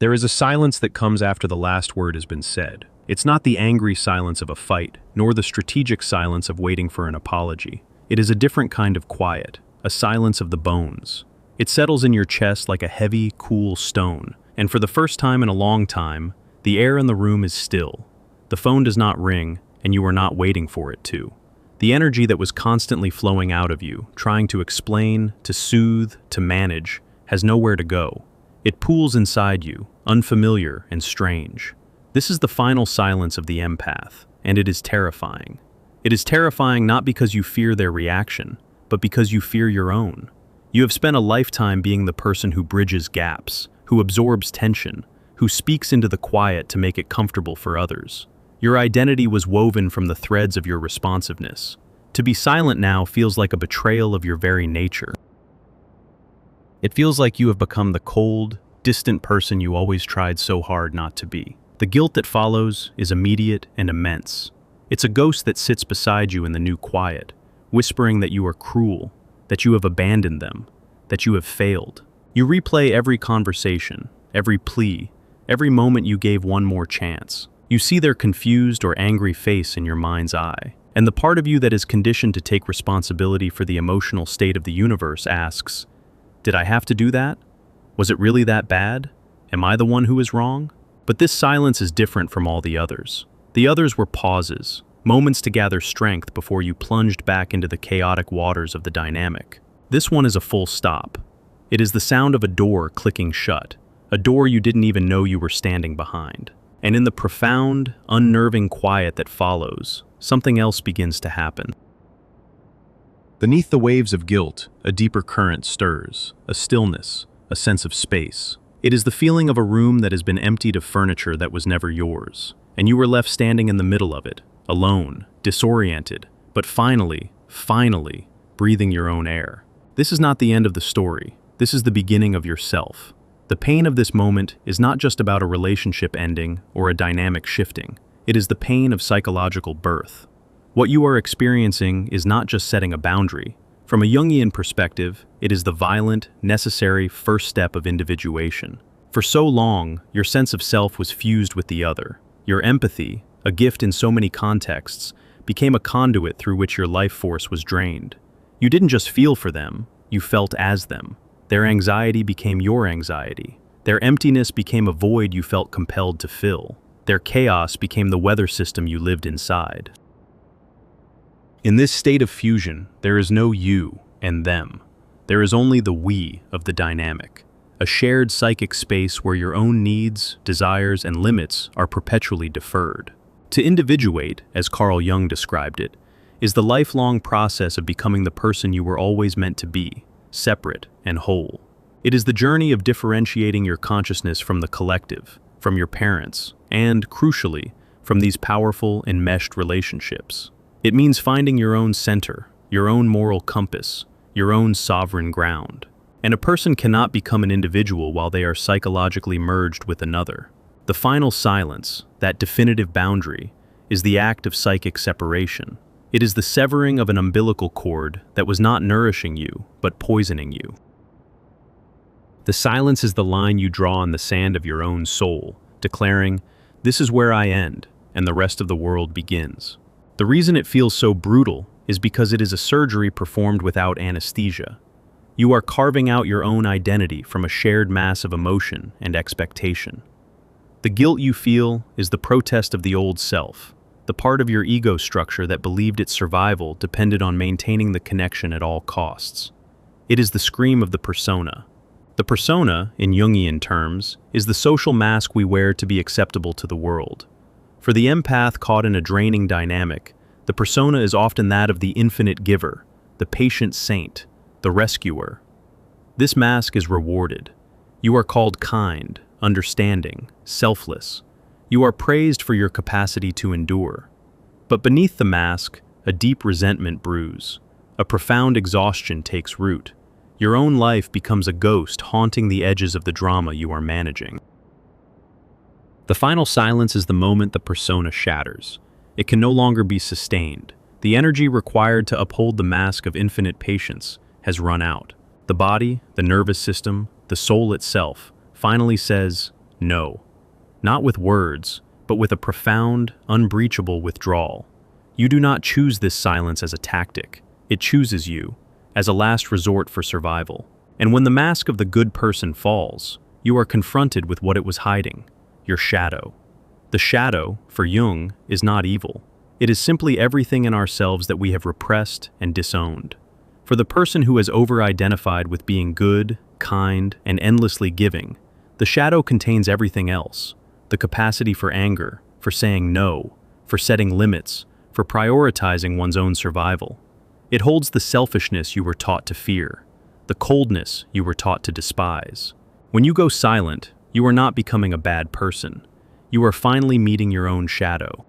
There is a silence that comes after the last word has been said. It's not the angry silence of a fight, nor the strategic silence of waiting for an apology. It is a different kind of quiet, a silence of the bones. It settles in your chest like a heavy, cool stone, and for the first time in a long time, the air in the room is still. The phone does not ring, and you are not waiting for it to. The energy that was constantly flowing out of you, trying to explain, to soothe, to manage, has nowhere to go. It pools inside you, unfamiliar and strange. This is the final silence of the empath, and it is terrifying. It is terrifying not because you fear their reaction, but because you fear your own. You have spent a lifetime being the person who bridges gaps, who absorbs tension, who speaks into the quiet to make it comfortable for others. Your identity was woven from the threads of your responsiveness. To be silent now feels like a betrayal of your very nature. It feels like you have become the cold, distant person you always tried so hard not to be. The guilt that follows is immediate and immense. It's a ghost that sits beside you in the new quiet, whispering that you are cruel, that you have abandoned them, that you have failed. You replay every conversation, every plea, every moment you gave one more chance. You see their confused or angry face in your mind's eye, and the part of you that is conditioned to take responsibility for the emotional state of the universe asks, "Did I have to do that? Was it really that bad? Am I the one who is wrong?" But this silence is different from all the others. The others were pauses, moments to gather strength before you plunged back into the chaotic waters of the dynamic. This one is a full stop. It is the sound of a door clicking shut, a door you didn't even know you were standing behind. And in the profound, unnerving quiet that follows, something else begins to happen. Beneath the waves of guilt, a deeper current stirs, a stillness, a sense of space. It is the feeling of a room that has been emptied of furniture that was never yours, and you were left standing in the middle of it, alone, disoriented, but finally, breathing your own air. This is not the end of the story. This is the beginning of yourself. The pain of this moment is not just about a relationship ending or a dynamic shifting. It is the pain of psychological birth. What you are experiencing is not just setting a boundary. From a Jungian perspective, it is the violent, necessary first step of individuation. For so long, your sense of self was fused with the other. Your empathy, a gift in so many contexts, became a conduit through which your life force was drained. You didn't just feel for them, you felt as them. Their anxiety became your anxiety. Their emptiness became a void you felt compelled to fill. Their chaos became the weather system you lived inside. In this state of fusion, there is no you and them. There is only the we of the dynamic, a shared psychic space where your own needs, desires, and limits are perpetually deferred. To individuate, as Carl Jung described it, is the lifelong process of becoming the person you were always meant to be, separate and whole. It is the journey of differentiating your consciousness from the collective, from your parents, and, crucially, from these powerful, enmeshed relationships. It means finding your own center, your own moral compass, your own sovereign ground. And a person cannot become an individual while they are psychologically merged with another. The final silence, that definitive boundary, is the act of psychic separation. It is the severing of an umbilical cord that was not nourishing you, but poisoning you. The silence is the line you draw in the sand of your own soul, declaring, "This is where I end, and the rest of the world begins." The reason it feels so brutal is because it is a surgery performed without anesthesia. You are carving out your own identity from a shared mass of emotion and expectation. The guilt you feel is the protest of the old self, the part of your ego structure that believed its survival depended on maintaining the connection at all costs. It is the scream of the persona. The persona, in Jungian terms, is the social mask we wear to be acceptable to the world. For the empath caught in a draining dynamic, the persona is often that of the infinite giver, the patient saint, the rescuer. This mask is rewarded. You are called kind, understanding, selfless. You are praised for your capacity to endure. But beneath the mask, a deep resentment brews. A profound exhaustion takes root. Your own life becomes a ghost haunting the edges of the drama you are managing. The final silence is the moment the persona shatters. It can no longer be sustained. The energy required to uphold the mask of infinite patience has run out. The body, the nervous system, the soul itself finally says, no. Not with words, but with a profound, unbreachable withdrawal. You do not choose this silence as a tactic. It chooses you, as a last resort for survival. And when the mask of the good person falls, you are confronted with what it was hiding, your shadow. The shadow, for Jung, is not evil. It is simply everything in ourselves that we have repressed and disowned. For the person who has over-identified with being good, kind, and endlessly giving, the shadow contains everything else: the capacity for anger, for saying no, for setting limits, for prioritizing one's own survival. It holds the selfishness you were taught to fear, the coldness you were taught to despise. When you go silent, you are not becoming a bad person. You are finally meeting your own shadow.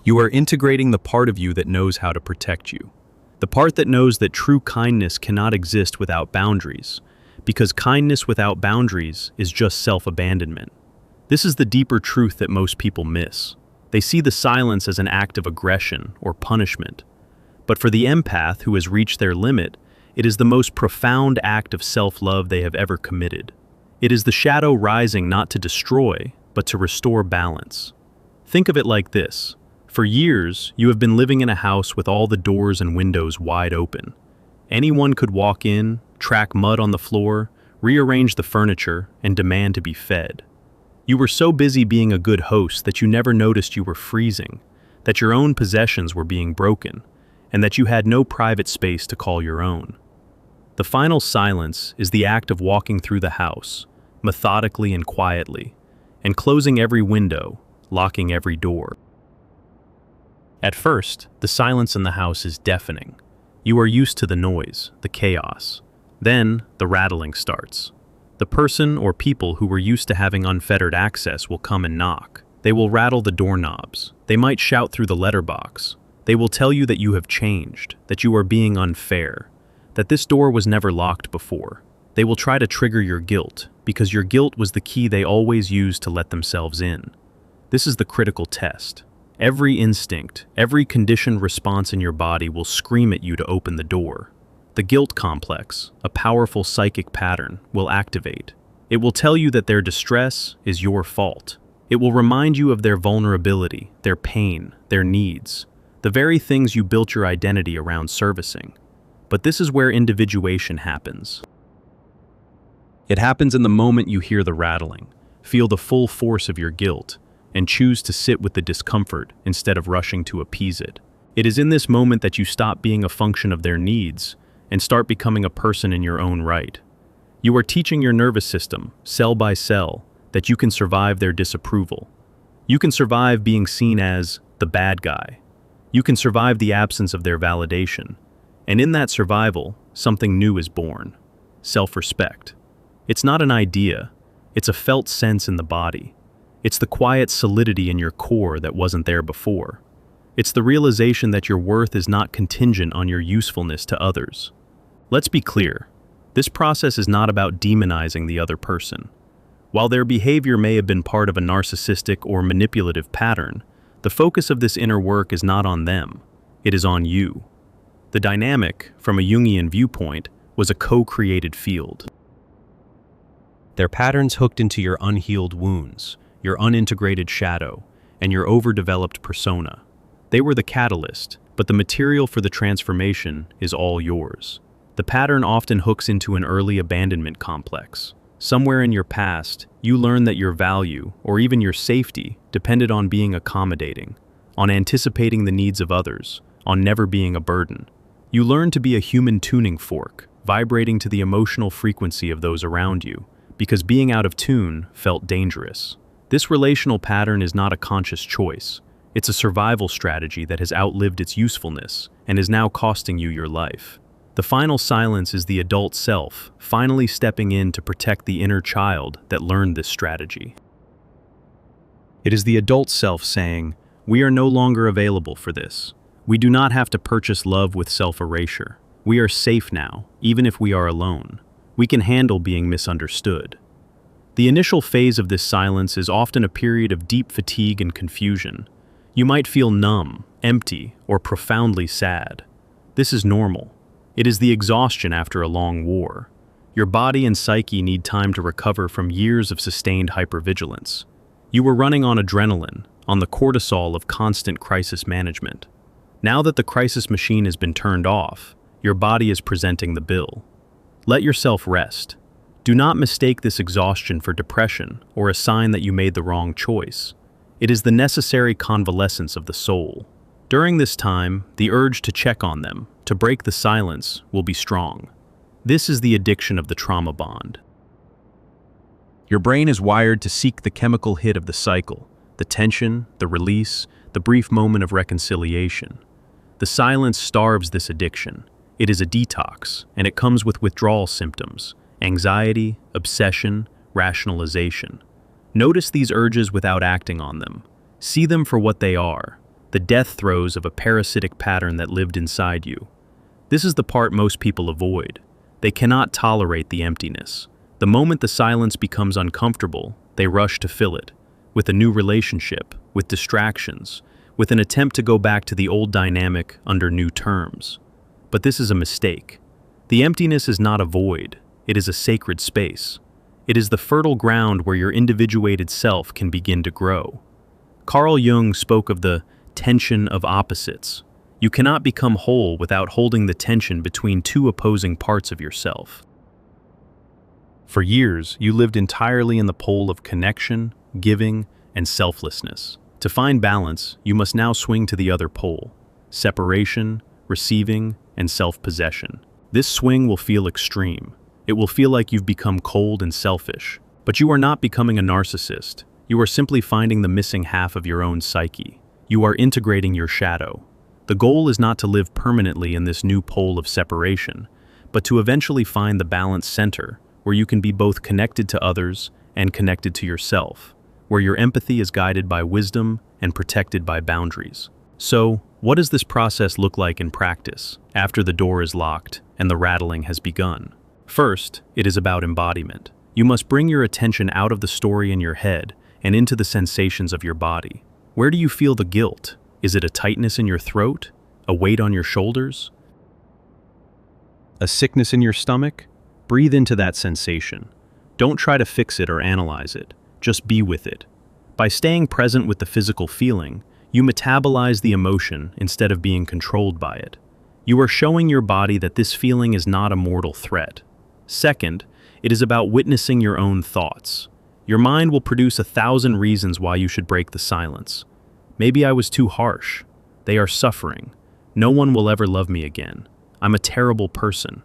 You are integrating the part of you that knows how to protect you. The part that knows that true kindness cannot exist without boundaries, because kindness without boundaries is just self-abandonment. This is the deeper truth that most people miss. They see the silence as an act of aggression or punishment. But for the empath who has reached their limit, it is the most profound act of self-love they have ever committed. It is the shadow rising not to destroy, but to restore balance. Think of it like this. For years, you have been living in a house with all the doors and windows wide open. Anyone could walk in, track mud on the floor, rearrange the furniture, and demand to be fed. You were so busy being a good host that you never noticed you were freezing, that your own possessions were being broken, and that you had no private space to call your own. The final silence is the act of walking through the house, methodically and quietly, and closing every window, locking every door. At first, the silence in the house is deafening. You are used to the noise, the chaos. Then, the rattling starts. The person or people who were used to having unfettered access will come and knock. They will rattle the doorknobs. They might shout through the letterbox. They will tell you that you have changed, that you are being unfair, that this door was never locked before. They will try to trigger your guilt, because your guilt was the key they always used to let themselves in. This is the critical test. Every instinct, every conditioned response in your body will scream at you to open the door. The guilt complex, a powerful psychic pattern, will activate. It will tell you that their distress is your fault. It will remind you of their vulnerability, their pain, their needs, the very things you built your identity around servicing. But this is where individuation happens. It happens in the moment you hear the rattling, feel the full force of your guilt, and choose to sit with the discomfort instead of rushing to appease it. It is in this moment that you stop being a function of their needs and start becoming a person in your own right. You are teaching your nervous system, cell by cell, that you can survive their disapproval. You can survive being seen as the bad guy. You can survive the absence of their validation. And in that survival, something new is born: self-respect. It's not an idea, it's a felt sense in the body. It's the quiet solidity in your core that wasn't there before. It's the realization that your worth is not contingent on your usefulness to others. Let's be clear, this process is not about demonizing the other person. While their behavior may have been part of a narcissistic or manipulative pattern, the focus of this inner work is not on them, it is on you. The dynamic, from a Jungian viewpoint, was a co-created field. Their patterns hooked into your unhealed wounds, your unintegrated shadow, and your overdeveloped persona. They were the catalyst, but the material for the transformation is all yours. The pattern often hooks into an early abandonment complex. Somewhere in your past, you learned that your value, or even your safety, depended on being accommodating, on anticipating the needs of others, on never being a burden. You learned to be a human tuning fork, vibrating to the emotional frequency of those around you, because being out of tune felt dangerous. This relational pattern is not a conscious choice. It's a survival strategy that has outlived its usefulness and is now costing you your life. The final silence is the adult self, finally stepping in to protect the inner child that learned this strategy. It is the adult self saying, "We are no longer available for this. We do not have to purchase love with self-erasure. We are safe now, even if we are alone. We can handle being misunderstood." The initial phase of this silence is often a period of deep fatigue and confusion. You might feel numb, empty, or profoundly sad. This is normal. It is the exhaustion after a long war. Your body and psyche need time to recover from years of sustained hypervigilance. You were running on adrenaline, on the cortisol of constant crisis management. Now that the crisis machine has been turned off, your body is presenting the bill. Let yourself rest. Do not mistake this exhaustion for depression or a sign that you made the wrong choice. It is the necessary convalescence of the soul. During this time, the urge to check on them, to break the silence, will be strong. This is the addiction of the trauma bond. Your brain is wired to seek the chemical hit of the cycle, the tension, the release, the brief moment of reconciliation. The silence starves this addiction. It is a detox, and it comes with withdrawal symptoms, anxiety, obsession, rationalization. Notice these urges without acting on them. See them for what they are, the death throes of a parasitic pattern that lived inside you. This is the part most people avoid. They cannot tolerate the emptiness. The moment the silence becomes uncomfortable, they rush to fill it, with a new relationship, with distractions, with an attempt to go back to the old dynamic under new terms. But this is a mistake. The emptiness is not a void, it is a sacred space. It is the fertile ground where your individuated self can begin to grow. Carl Jung spoke of the tension of opposites. You cannot become whole without holding the tension between two opposing parts of yourself. For years, you lived entirely in the pole of connection, giving, and selflessness. To find balance, you must now swing to the other pole: separation, receiving, and self-possession. This swing will feel extreme. It will feel like you've become cold and selfish. But you are not becoming a narcissist. You are simply finding the missing half of your own psyche. You are integrating your shadow. The goal is not to live permanently in this new pole of separation, but to eventually find the balanced center where you can be both connected to others and connected to yourself, where your empathy is guided by wisdom and protected by boundaries. So, what does this process look like in practice, after the door is locked and the rattling has begun? First, it is about embodiment. You must bring your attention out of the story in your head and into the sensations of your body. Where do you feel the guilt? Is it a tightness in your throat? A weight on your shoulders? A sickness in your stomach? Breathe into that sensation. Don't try to fix it or analyze it. Just be with it. By staying present with the physical feeling, you metabolize the emotion instead of being controlled by it. You are showing your body that this feeling is not a mortal threat. Second, it is about witnessing your own thoughts. Your mind will produce 1,000 reasons why you should break the silence. Maybe I was too harsh. They are suffering. No one will ever love me again. I'm a terrible person.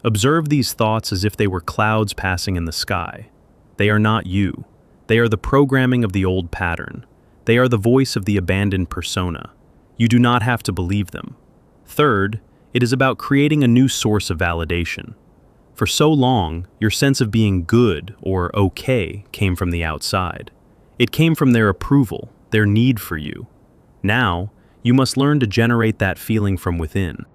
Observe these thoughts as if they were clouds passing in the sky. They are not you. They are the programming of the old pattern. They are the voice of the abandoned persona. You do not have to believe them. Third, it is about creating a new source of validation. For so long, your sense of being good or okay came from the outside. It came from their approval, their need for you. Now, you must learn to generate that feeling from within.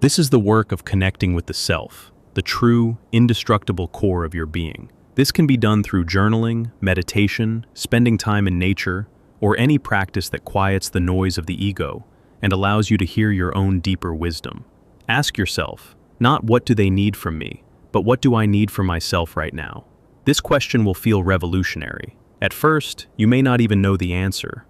This is the work of connecting with the self, the true, indestructible core of your being. This can be done through journaling, meditation, spending time in nature, or any practice that quiets the noise of the ego and allows you to hear your own deeper wisdom. Ask yourself, not what do they need from me, but what do I need for myself right now? This question will feel revolutionary. At first, you may not even know the answer.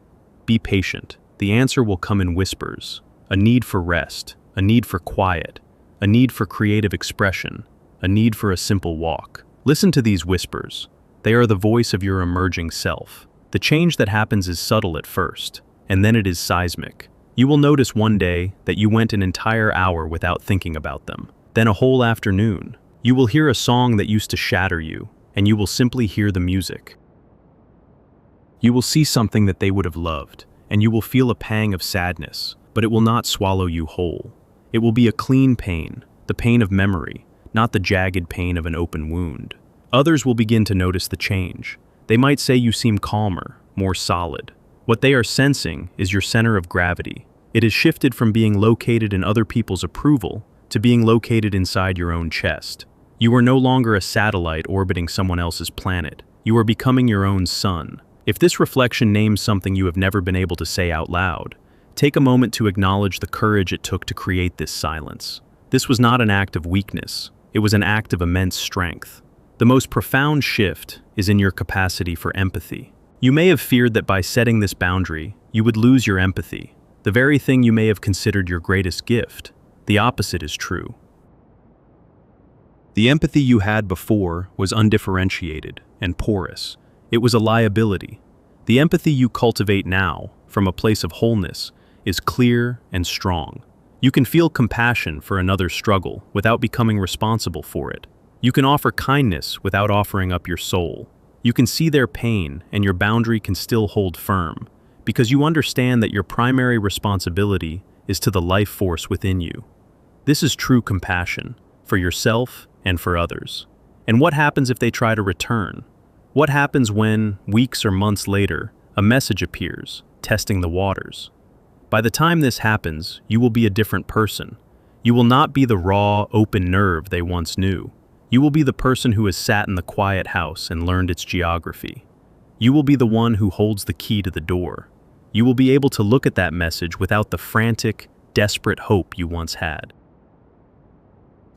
Be patient. The answer will come in whispers. A need for rest, a need for quiet, a need for creative expression, a need for a simple walk. Listen to these whispers. They are the voice of your emerging self. The change that happens is subtle at first, and then it is seismic. You will notice one day that you went an entire hour without thinking about them. Then a whole afternoon. You will hear a song that used to shatter you, and you will simply hear the music. You will see something that they would have loved, and you will feel a pang of sadness, but it will not swallow you whole. It will be a clean pain, the pain of memory, not the jagged pain of an open wound. Others will begin to notice the change. They might say you seem calmer, more solid. What they are sensing is your center of gravity. It has shifted from being located in other people's approval to being located inside your own chest. You are no longer a satellite orbiting someone else's planet. You are becoming your own sun. If this reflection names something you have never been able to say out loud, take a moment to acknowledge the courage it took to create this silence. This was not an act of weakness. It was an act of immense strength. The most profound shift is in your capacity for empathy. You may have feared that by setting this boundary, you would lose your empathy, the very thing you may have considered your greatest gift. The opposite is true. The empathy you had before was undifferentiated and porous. It was a liability. The empathy you cultivate now, from a place of wholeness, is clear and strong. You can feel compassion for another's struggle without becoming responsible for it. You can offer kindness without offering up your soul. You can see their pain, and your boundary can still hold firm, because you understand that your primary responsibility is to the life force within you. This is true compassion, for yourself and for others. And what happens if they try to return? What happens when, weeks or months later, a message appears, testing the waters? By the time this happens, you will be a different person. You will not be the raw, open nerve they once knew. You will be the person who has sat in the quiet house and learned its geography. You will be the one who holds the key to the door. You will be able to look at that message without the frantic, desperate hope you once had.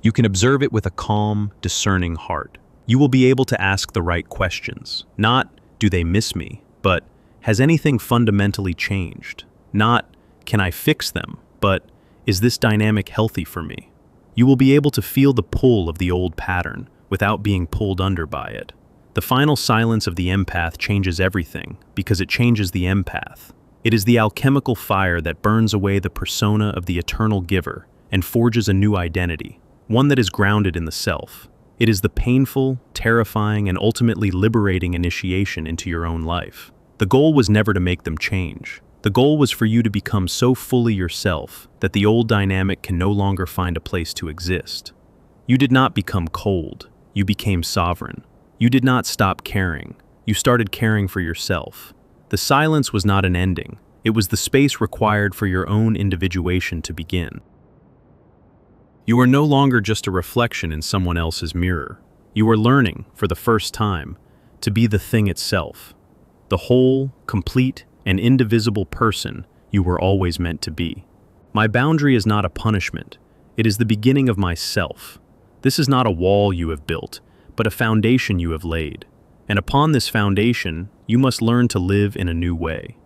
You can observe it with a calm, discerning heart. You will be able to ask the right questions. Not, do they miss me? But, has anything fundamentally changed? Not, can I fix them? But, is this dynamic healthy for me? You will be able to feel the pull of the old pattern without being pulled under by it. The final silence of the empath changes everything because it changes the empath. It is the alchemical fire that burns away the persona of the eternal giver and forges a new identity, one that is grounded in the self. It is the painful, terrifying, and ultimately liberating initiation into your own life. The goal was never to make them change. The goal was for you to become so fully yourself that the old dynamic can no longer find a place to exist. You did not become cold. You became sovereign. You did not stop caring. You started caring for yourself. The silence was not an ending. It was the space required for your own individuation to begin. You are no longer just a reflection in someone else's mirror. You are learning, for the first time, to be the thing itself. The whole, complete, and indivisible person you were always meant to be. My boundary is not a punishment. It is the beginning of myself. This is not a wall you have built, but a foundation you have laid. And upon this foundation, you must learn to live in a new way.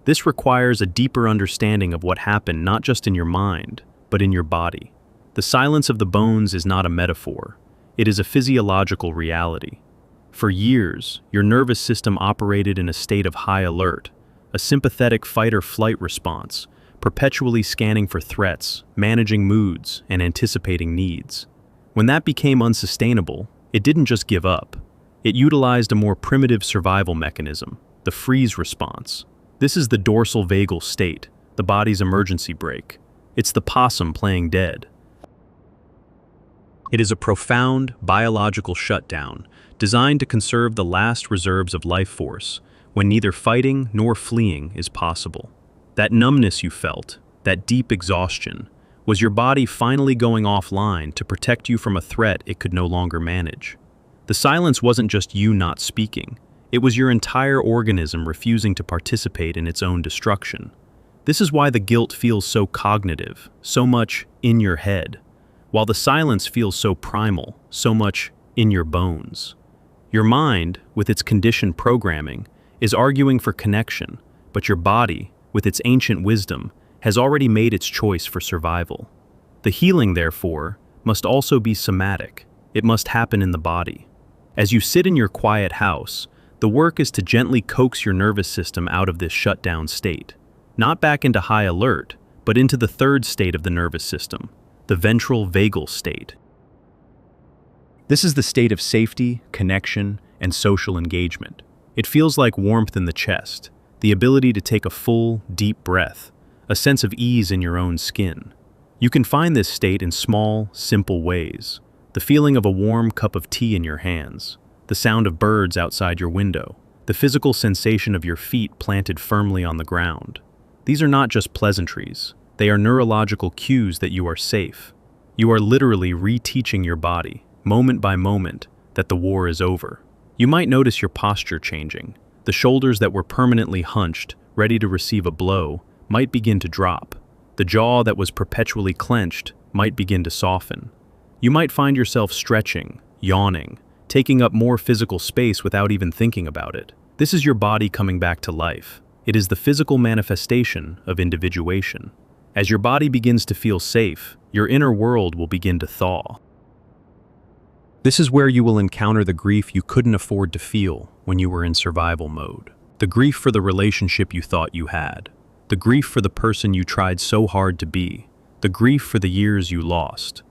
This requires a deeper understanding of what happened not just in your mind, but in your body. The silence of the bones is not a metaphor. It is a physiological reality. For years, your nervous system operated in a state of high alert, a sympathetic fight-or-flight response, perpetually scanning for threats, managing moods, and anticipating needs. When that became unsustainable, it didn't just give up. It utilized a more primitive survival mechanism, the freeze response. This is the dorsal vagal state, the body's emergency brake. It's the possum playing dead. It is a profound biological shutdown designed to conserve the last reserves of life force when neither fighting nor fleeing is possible. That numbness you felt, that deep exhaustion, was your body finally going offline to protect you from a threat it could no longer manage. The silence wasn't just you not speaking. It was your entire organism refusing to participate in its own destruction. This is why the guilt feels so cognitive, so much in your head, while the silence feels so primal, so much in your bones. Your mind, with its conditioned programming, is arguing for connection, but your body, with its ancient wisdom, has already made its choice for survival. The healing, therefore, must also be somatic. It must happen in the body. As you sit in your quiet house, the work is to gently coax your nervous system out of this shutdown state, not back into high alert, but into the third state of the nervous system, the ventral vagal state. This is the state of safety, connection, and social engagement. It feels like warmth in the chest, the ability to take a full, deep breath, a sense of ease in your own skin. You can find this state in small, simple ways. The feeling of a warm cup of tea in your hands, the sound of birds outside your window, the physical sensation of your feet planted firmly on the ground. These are not just pleasantries. They are neurological cues that you are safe. You are literally reteaching your body, moment by moment, that the war is over. You might notice your posture changing. The shoulders that were permanently hunched, ready to receive a blow, might begin to drop. The jaw that was perpetually clenched might begin to soften. You might find yourself stretching, yawning, taking up more physical space without even thinking about it. This is your body coming back to life. It is the physical manifestation of individuation. As your body begins to feel safe, your inner world will begin to thaw. This is where you will encounter the grief you couldn't afford to feel when you were in survival mode. The grief for the relationship you thought you had. The grief for the person you tried so hard to be. The grief for the years you lost.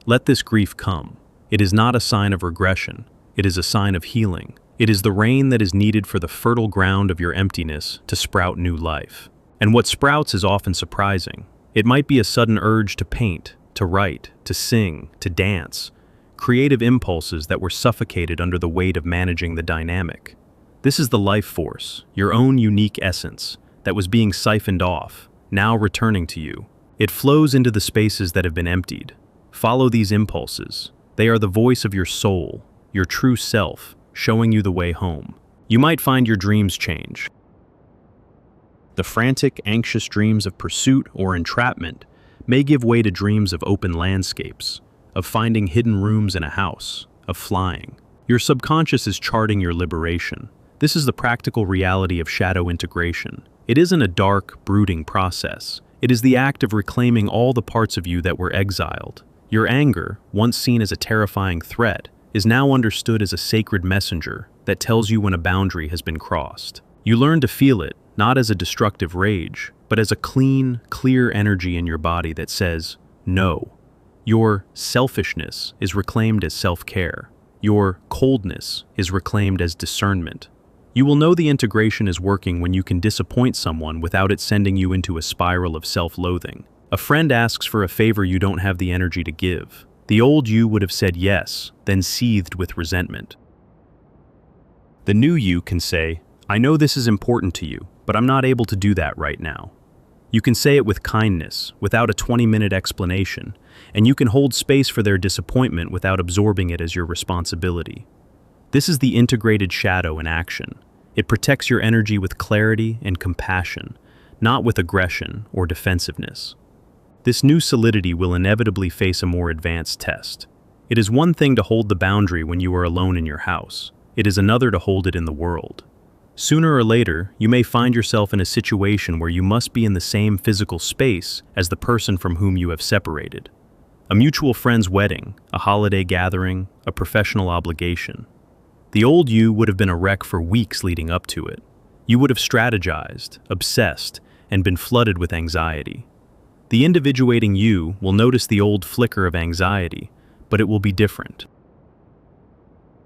Let this grief come. It is not a sign of regression. It is a sign of healing. It is the rain that is needed for the fertile ground of your emptiness to sprout new life. And what sprouts is often surprising. It might be a sudden urge to paint, to write, to sing, to dance. Creative impulses that were suffocated under the weight of managing the dynamic. This is the life force, your own unique essence, that was being siphoned off, now returning to you. It flows into the spaces that have been emptied. Follow these impulses. They are the voice of your soul, your true self, showing you the way home. You might find your dreams change. The frantic, anxious dreams of pursuit or entrapment may give way to dreams of open landscapes, of finding hidden rooms in a house, of flying. Your subconscious is charting your liberation. This is the practical reality of shadow integration. It isn't a dark, brooding process. It is the act of reclaiming all the parts of you that were exiled. Your anger, once seen as a terrifying threat, is now understood as a sacred messenger that tells you when a boundary has been crossed. You learn to feel it, not as a destructive rage, but as a clean, clear energy in your body that says, no. Your selfishness is reclaimed as self-care. Your coldness is reclaimed as discernment. You will know the integration is working when you can disappoint someone without it sending you into a spiral of self-loathing. A friend asks for a favor you don't have the energy to give. The old you would have said yes, then seethed with resentment. The new you can say, I know this is important to you, but I'm not able to do that right now. You can say it with kindness, without a 20-minute explanation, and you can hold space for their disappointment without absorbing it as your responsibility. This is the integrated shadow in action. It protects your energy with clarity and compassion, not with aggression or defensiveness. This new solidity will inevitably face a more advanced test. It is one thing to hold the boundary when you are alone in your house. It is another to hold it in the world. Sooner or later, you may find yourself in a situation where you must be in the same physical space as the person from whom you have separated. A mutual friend's wedding, a holiday gathering, a professional obligation. The old you would have been a wreck for weeks leading up to it. You would have strategized, obsessed, and been flooded with anxiety. The individuating you will notice the old flicker of anxiety, but it will be different.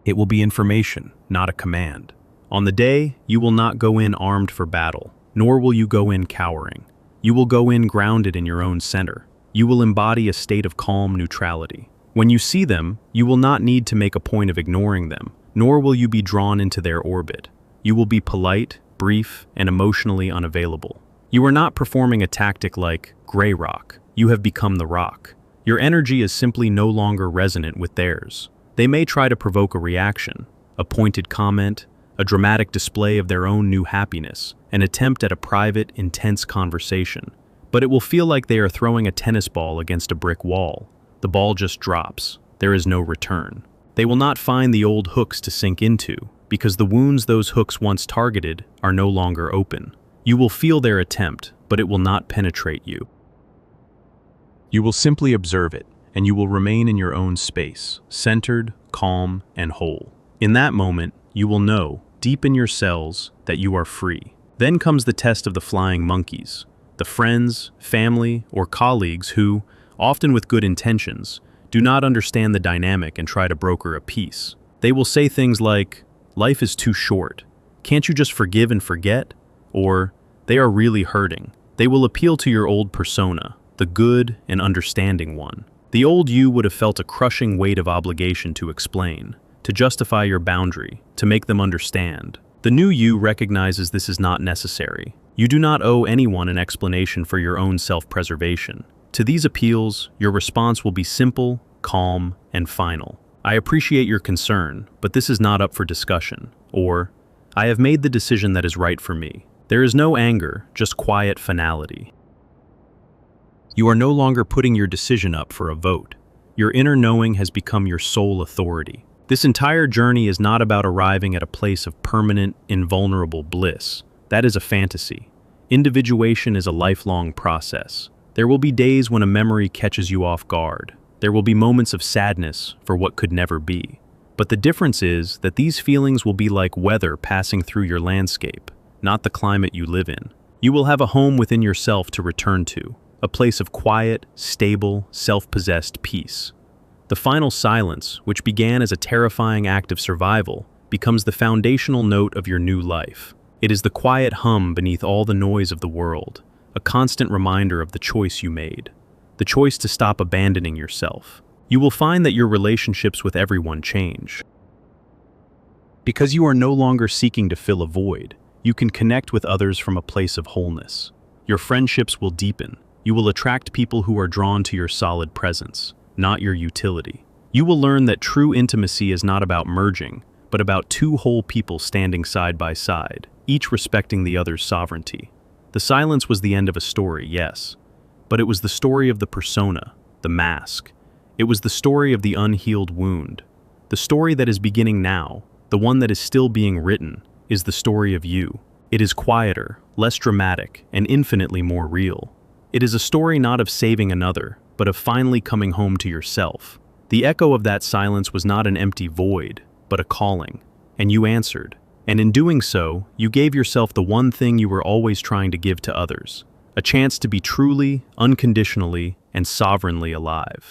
It will be information, not a command. On the day, you will not go in armed for battle, nor will you go in cowering. You will go in grounded in your own center. You will embody a state of calm neutrality. When you see them, you will not need to make a point of ignoring them, nor will you be drawn into their orbit. You will be polite, brief, and emotionally unavailable. You are not performing a tactic like gray rock. You have become the rock. Your energy is simply no longer resonant with theirs. They may try to provoke a reaction, a pointed comment, a dramatic display of their own new happiness, an attempt at a private, intense conversation. But it will feel like they are throwing a tennis ball against a brick wall. The ball just drops. There is no return. They will not find the old hooks to sink into, because the wounds those hooks once targeted are no longer open. You will feel their attempt, but it will not penetrate you. You will simply observe it, and you will remain in your own space, centered, calm, and whole. In that moment, you will know, deep in your cells, that you are free. Then comes the test of the flying monkeys, the friends, family, or colleagues who, often with good intentions, do not understand the dynamic and try to broker a peace. They will say things like, life is too short. Can't you just forgive and forget? Or, they are really hurting. They will appeal to your old persona, the good and understanding one. The old you would have felt a crushing weight of obligation to explain, to justify your boundary, to make them understand. The new you recognizes this is not necessary. You do not owe anyone an explanation for your own self-preservation. To these appeals, your response will be simple, calm, and final. I appreciate your concern, but this is not up for discussion. Or, I have made the decision that is right for me. There is no anger, just quiet finality. You are no longer putting your decision up for a vote. Your inner knowing has become your sole authority. This entire journey is not about arriving at a place of permanent, invulnerable bliss. That is a fantasy. Individuation is a lifelong process. There will be days when a memory catches you off guard. There will be moments of sadness for what could never be. But the difference is that these feelings will be like weather passing through your landscape, not the climate you live in. You will have a home within yourself to return to, a place of quiet, stable, self-possessed peace. The final silence, which began as a terrifying act of survival, becomes the foundational note of your new life. It is the quiet hum beneath all the noise of the world, a constant reminder of the choice you made, the choice to stop abandoning yourself. You will find that your relationships with everyone change. Because you are no longer seeking to fill a void, you can connect with others from a place of wholeness. Your friendships will deepen. You will attract people who are drawn to your solid presence, not your utility. You will learn that true intimacy is not about merging, but about two whole people standing side by side, each respecting the other's sovereignty. The silence was the end of a story, yes, but it was the story of the persona, the mask. It was the story of the unhealed wound. The story that is beginning now, the one that is still being written, is the story of you. It is quieter, less dramatic, and infinitely more real. It is a story not of saving another, but of finally coming home to yourself. The echo of that silence was not an empty void, but a calling, and you answered. And in doing so, you gave yourself the one thing you were always trying to give to others, a chance to be truly, unconditionally, and sovereignly alive.